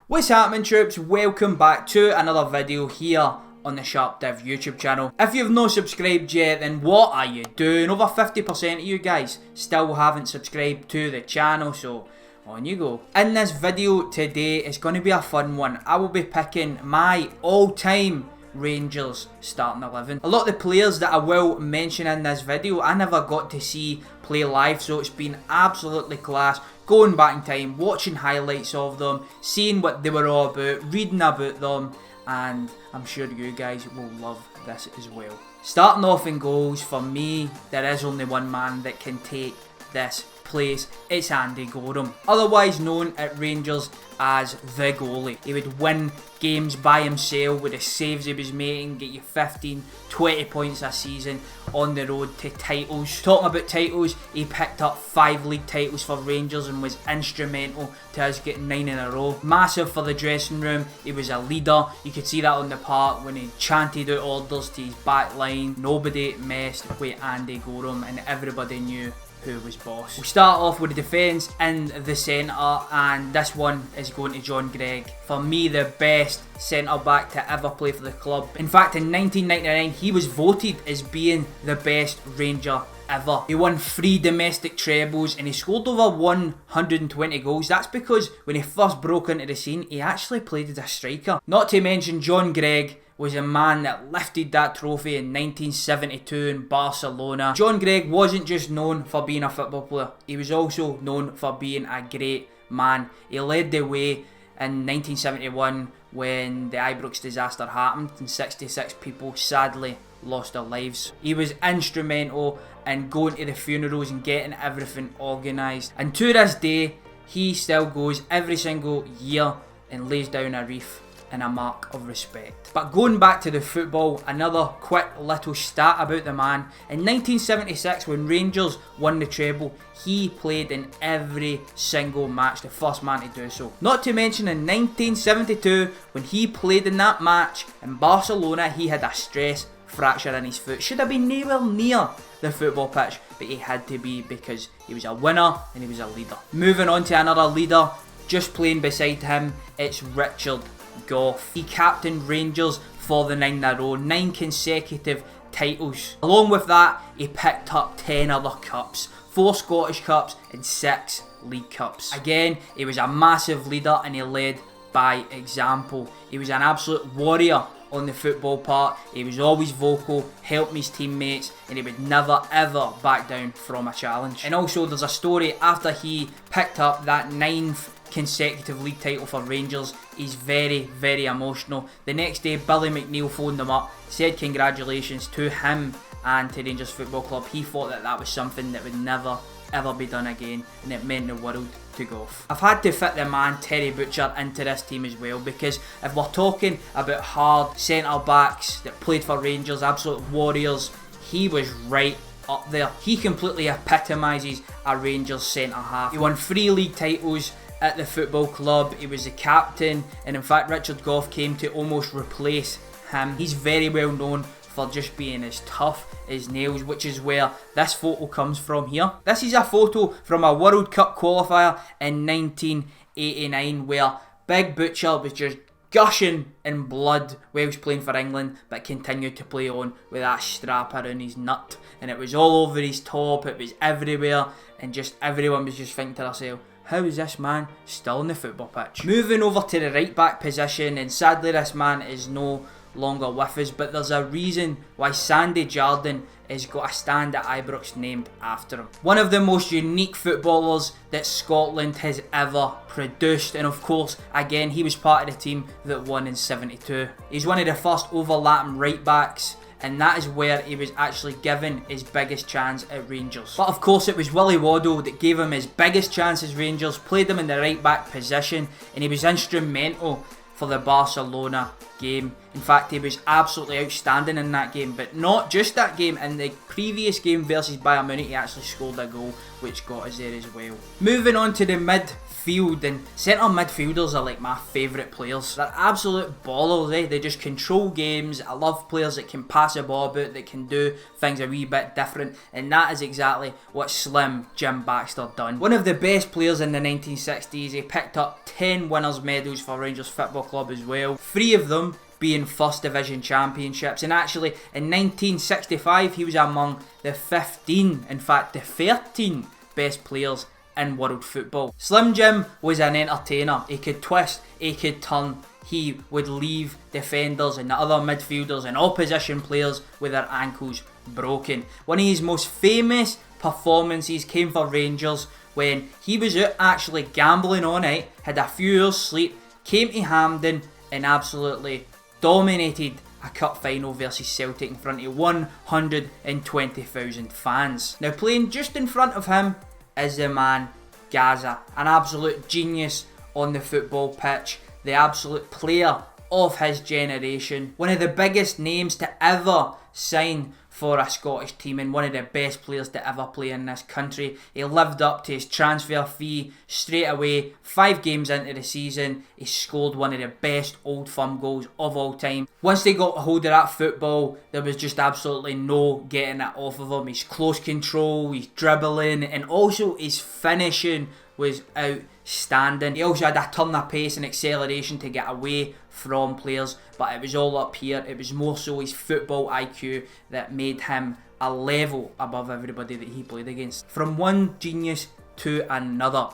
What's happening, troops? Welcome back to another video here on the SharpDiv YouTube channel. If you've not subscribed yet, then what are you doing? Over 50% of you guys still haven't subscribed to the channel, so on you go. In this video today, it's going to be a fun one. I will be picking my all-time Rangers starting 11. A lot of the players that I will mention in this video, I never got to see play live, so it's been absolutely class going back in time, watching highlights of them, seeing what they were all about, reading about them, and I'm sure you guys will love this as well. Starting off in goals, for me, there is only one man that can take this place. It's Andy Goalie, otherwise known at Rangers as the goalie. He would win games by himself with the saves he was making, get you 15, 20 points a season on the road to titles. Talking about titles, he picked up 5 league titles for Rangers and was instrumental to us getting 9 in a row. Massive for the dressing room, he was a leader. You could see that on the park when he chanted out orders to his back line. Nobody messed with Andy Goalie and everybody knew who was boss. We start off with the defence in the centre, and this one is going to John Gregg. For me, the best centre back to ever play for the club. In fact, in 1999 he was voted as being the best Ranger ever. He won 3 domestic trebles and he scored over 120 goals. That's because when he first broke into the scene, he actually played as a striker. Not to mention, John Gregg was a man that lifted that trophy in 1972 in Barcelona. John Gregg wasn't just known for being a football player, he was also known for being a great man. He led the way in 1971 when the Ibrox disaster happened and 66 people sadly lost their lives. He was instrumental in going to the funerals and getting everything organised, and to this day he still goes every single year and lays down a wreath in a mark of respect. But going back to the football, another quick little stat about the man. In 1976, when Rangers won the treble, he played in every single match, the first man to do so. Not to mention in 1972, when he played in that match in Barcelona, he had a stress fracture in his foot. Should have been nowhere near the football pitch, but he had to be because he was a winner and he was a leader. Moving on to another leader, just playing beside him, it's Richard Gough. He captained Rangers for the 9 in a row, 9 consecutive titles. Along with that, he picked up 10 other cups, 4 Scottish Cups and 6 League Cups. Again, he was a massive leader and he led by example. He was an absolute warrior on the football part. He was always vocal, helped his teammates, and he would never ever back down from a challenge. And also there's a story after he picked up that 9th consecutive league title for Rangers. He's very, very emotional. The next day, Billy McNeil phoned him up, said congratulations to him and to Rangers Football Club. He thought that that was something that would never ever be done again, and it meant the world to Gough. I've had to fit the man Terry Butcher into this team as well, because if we're talking about hard centre backs that played for Rangers, absolute warriors, he was right up there. He completely epitomises a Rangers centre half. He won 3 league titles at the football club, he was the captain, and in fact Richard Gough came to almost replace him. He's very well known for just being as tough as nails, which is where this photo comes from here. This is a photo from a World Cup qualifier in 1989 where Big Butcher was just gushing in blood while he was playing for England, but continued to play on with that strap around his nut, and it was all over his top, it was everywhere, and just everyone was just thinking to themselves, how is this man still on the football pitch? Moving over to the right back position, and sadly this man is no longer with us, but there's a reason why Sandy Jardine has got a stand at Ibrox named after him. One of the most unique footballers that Scotland has ever produced, and of course again he was part of the team that won in 72. He's one of the first overlapping right backs, and that is where he was actually given his biggest chance at Rangers. But of course it was Willie Waddle that gave him his biggest chance as Rangers, played him in the right back position, and he was instrumental for the Barcelona game. In fact, he was absolutely outstanding in that game, but not just that game. In the previous game versus Bayern Munich, he actually scored a goal which got us there as well. Moving on to the midfield midfield, and centre midfielders are like my favourite players. They're absolute ballers, eh? They just control games. I love players that can pass a ball about, that can do things a wee bit different, and that is exactly what Slim Jim Baxter done. One of the best players in the 1960s, he picked up 10 winners' medals for Rangers Football Club as well. 3 of them being First Division championships, and actually in 1965 he was among the 15, in fact the 13 best players in world football. Slim Jim was an entertainer. He could twist, he could turn, he would leave defenders and the other midfielders and opposition players with their ankles broken. One of his most famous performances came for Rangers when he was out actually gambling all night, had a few hours sleep, came to Hampden and absolutely dominated a cup final versus Celtic in front of 120,000 fans. Now playing just in front of him is the man Gazza, an absolute genius on the football pitch, the absolute player of his generation, one of the biggest names to ever sign for a Scottish team and one of the best players to ever play in this country. He lived up to his transfer fee straight away. 5 games into the season, he scored one of the best Old Firm goals of all time. Once they got a hold of that football, there was just absolutely no getting it off of him. His close control, his dribbling, and also his finishing was outstanding. He also had a turn of pace and acceleration to get away from players, but it was all up here. It was more so his football IQ that made him a level above everybody that he played against. From one genius to another,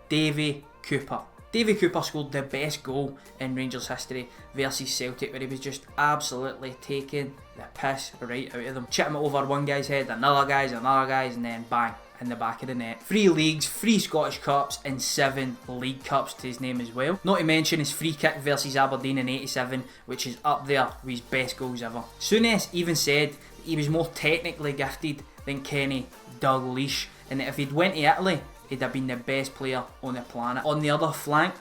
Davy Cooper. Davy Cooper scored the best goal in Rangers history versus Celtic, where he was just absolutely taking the piss right out of them. Chipping it over one guy's head, another guy's, and then bang, in the back of the net. 3 leagues, 3 Scottish Cups and 7 League Cups to his name as well. Not to mention his free kick versus Aberdeen in '87, which is up there with his best goals ever. Souness even said that he was more technically gifted than Kenny Dalglish, and that if he'd went to Italy, he'd have been the best player on the planet. On the other flank,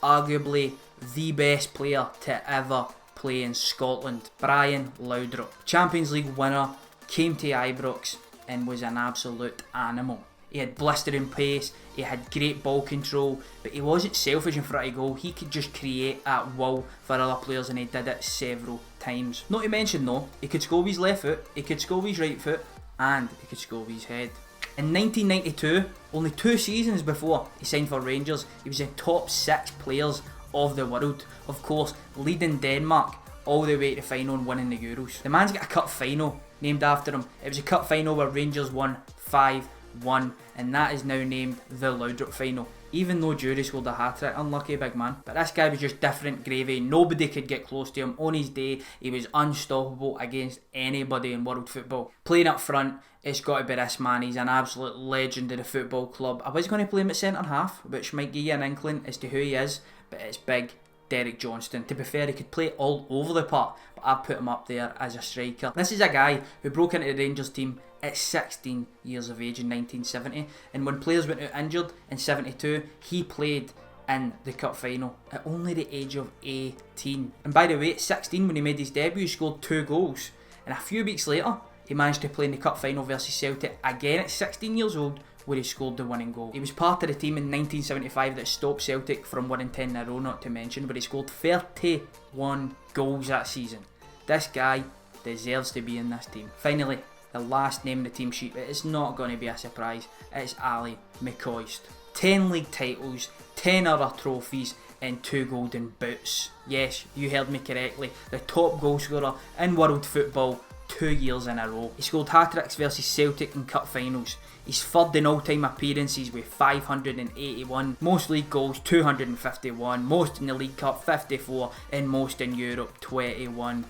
arguably the best player to ever play in Scotland, Brian Laudrup. Champions League winner, came to Ibrox and was an absolute animal. He had blistering pace, he had great ball control, but he wasn't selfish in front of goal. He could just create at will for other players, and he did it several times. Not to mention though, he could score with his left foot, he could score with his right foot, and he could score with his head. In 1992, only 2 seasons before he signed for Rangers, he was in top 6 players of the world. Of course, leading Denmark all the way to the final and winning the Euros. The man's got a cup final named after him. It was a cup final where Rangers won 5-1, and that is now named the Laudrup final. Even though Jury scored a hat-trick, unlucky big man. But this guy was just different gravy. Nobody could get close to him. On his day, he was unstoppable against anybody in world football. Playing up front, it's got to be this man. He's an absolute legend of the football club. I was going to play him at centre half, which might give you an inkling as to who he is, but it's big Derek Johnston. To be fair, he could play all over the park, but I've put him up there as a striker. This is a guy who broke into the Rangers team at 16 years of age in 1970, and when players went out injured in 72, he played in the cup final at only the age of 18. And by the way, at 16 when he made his debut, he scored 2 goals, and a few weeks later he managed to play in the cup final versus Celtic again at 16 years old, where he scored the winning goal. He was part of the team in 1975 that stopped Celtic from winning 10 in a row, not to mention, but he scored 31 goals that season. This guy deserves to be in this team. Finally, the last name in the team sheet, but it's not going to be a surprise, it's Ali McCoist. 10 league titles, 10 other trophies, and 2 golden boots. Yes, you heard me correctly, the top goal scorer in world football 2 years in a row. He scored hat-tricks versus Celtic in cup finals. He's third in all-time appearances with 581, most league goals 251, most in the League Cup 54, and most in Europe 21.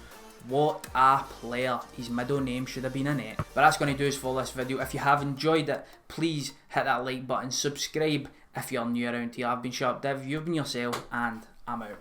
What a player. His middle name should have been in it. But that's going to do us for this video. If you have enjoyed it, please hit that like button, subscribe if you're new around here. I've been SharpDiv, you've been yourself, and I'm out.